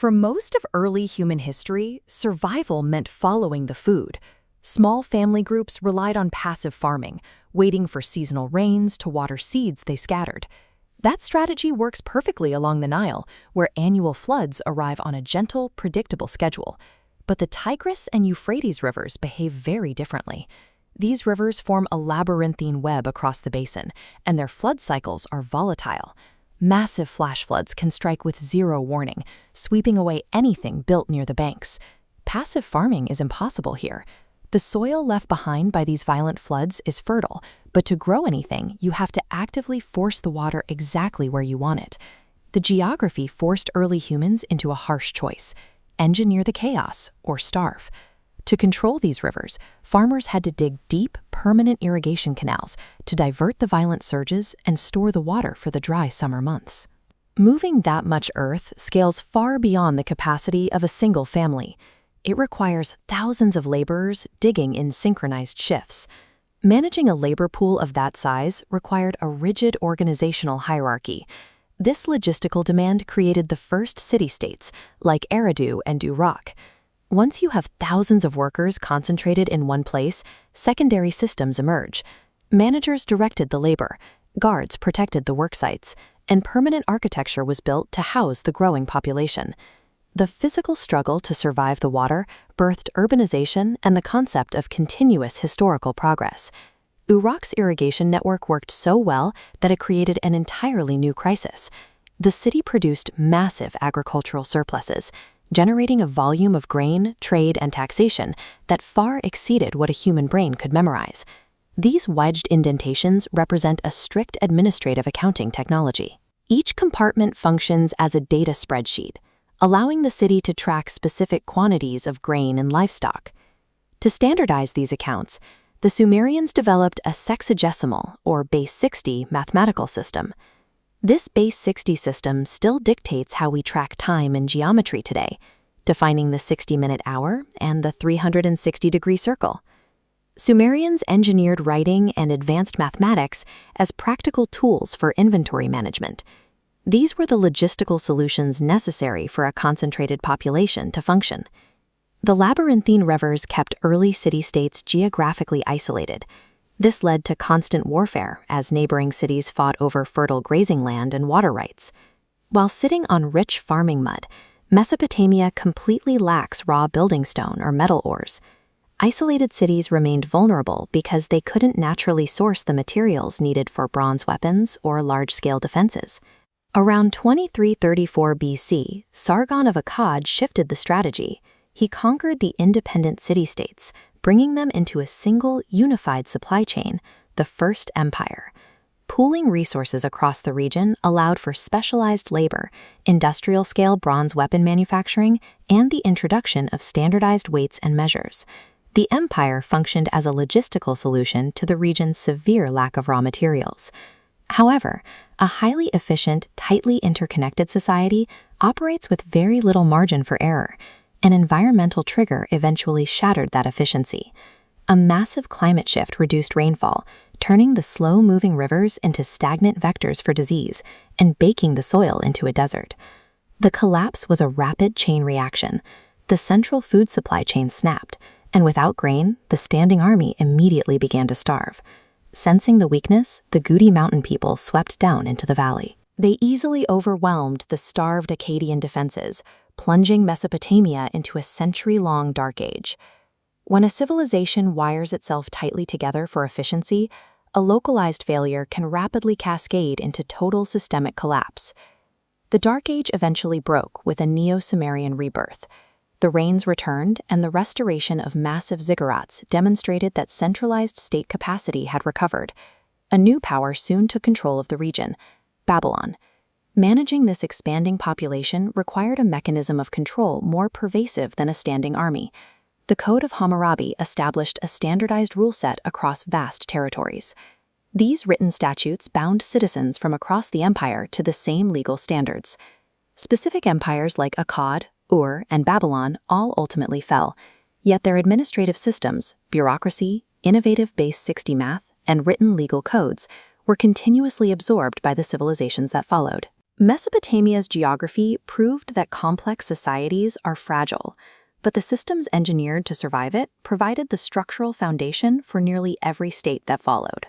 For most of early human history, survival meant following the food. Small family groups relied on passive farming, waiting for seasonal rains to water seeds they scattered. That strategy works perfectly along the Nile, where annual floods arrive on a gentle, predictable schedule. But the Tigris and Euphrates rivers behave very differently. These rivers form a labyrinthine web across the basin, and their flood cycles are volatile. Massive flash floods can strike with zero warning, sweeping away anything built near the banks. Passive farming is impossible here. The soil left behind by these violent floods is fertile, but to grow anything, you have to actively force the water exactly where you want it. The geography forced early humans into a harsh choice: engineer the chaos or starve. To control these rivers, farmers had to dig deep, permanent irrigation canals to divert the violent surges and store the water for the dry summer months. Moving that much earth scales far beyond the capacity of a single family. It requires thousands of laborers digging in synchronized shifts. Managing a labor pool of that size required a rigid organizational hierarchy. This logistical demand created the first city-states, like Eridu and Uruk. Once you have thousands of workers concentrated in one place, secondary systems emerge. Managers directed the labor, guards protected the work sites, and permanent architecture was built to house the growing population. The physical struggle to survive the water birthed urbanization and the concept of continuous historical progress. Uruk's irrigation network worked so well that it created an entirely new crisis. The city produced massive agricultural surpluses, generating a volume of grain, trade, and taxation that far exceeded what a human brain could memorize. These wedged indentations represent a strict administrative accounting technology. Each compartment functions as a data spreadsheet, allowing the city to track specific quantities of grain and livestock. To standardize these accounts, the Sumerians developed a sexagesimal, or base 60, mathematical system. This base 60 system still dictates how we track time in geometry today, defining the 60-minute hour and the 360-degree circle. Sumerians engineered writing and advanced mathematics as practical tools for inventory management. These were the logistical solutions necessary for a concentrated population to function. The labyrinthine rivers kept early city-states geographically isolated. This led to constant warfare as neighboring cities fought over fertile grazing land and water rights. While sitting on rich farming mud, Mesopotamia completely lacks raw building stone or metal ores. Isolated cities remained vulnerable because they couldn't naturally source the materials needed for bronze weapons or large-scale defenses. Around 2334 BC, Sargon of Akkad shifted the strategy. He conquered the independent city-states, bringing them into a single, unified supply chain, the First Empire. Pooling resources across the region allowed for specialized labor, industrial-scale bronze weapon manufacturing, and the introduction of standardized weights and measures. The empire functioned as a logistical solution to the region's severe lack of raw materials. However, a highly efficient, tightly interconnected society operates with very little margin for error. An environmental trigger eventually shattered that efficiency. A massive climate shift reduced rainfall, turning the slow-moving rivers into stagnant vectors for disease and baking the soil into a desert. The collapse was a rapid chain reaction. The central food supply chain snapped, and without grain, the standing army immediately began to starve. Sensing the weakness, the Gudi mountain people swept down into the valley. They easily overwhelmed the starved Akkadian defenses, plunging Mesopotamia into a century-long dark age. When a civilization wires itself tightly together for efficiency, a localized failure can rapidly cascade into total systemic collapse. The Dark Age eventually broke with a Neo-Sumerian rebirth. The rains returned, and the restoration of massive ziggurats demonstrated that centralized state capacity had recovered. A new power soon took control of the region: Babylon. Managing this expanding population required a mechanism of control more pervasive than a standing army. The Code of Hammurabi established a standardized rule set across vast territories. These written statutes bound citizens from across the empire to the same legal standards. Specific empires like Akkad, Ur, and Babylon all ultimately fell, yet their administrative systems, bureaucracy, innovative base 60 math, and written legal codes were continuously absorbed by the civilizations that followed. Mesopotamia's geography proved that complex societies are fragile, but the systems engineered to survive it provided the structural foundation for nearly every state that followed.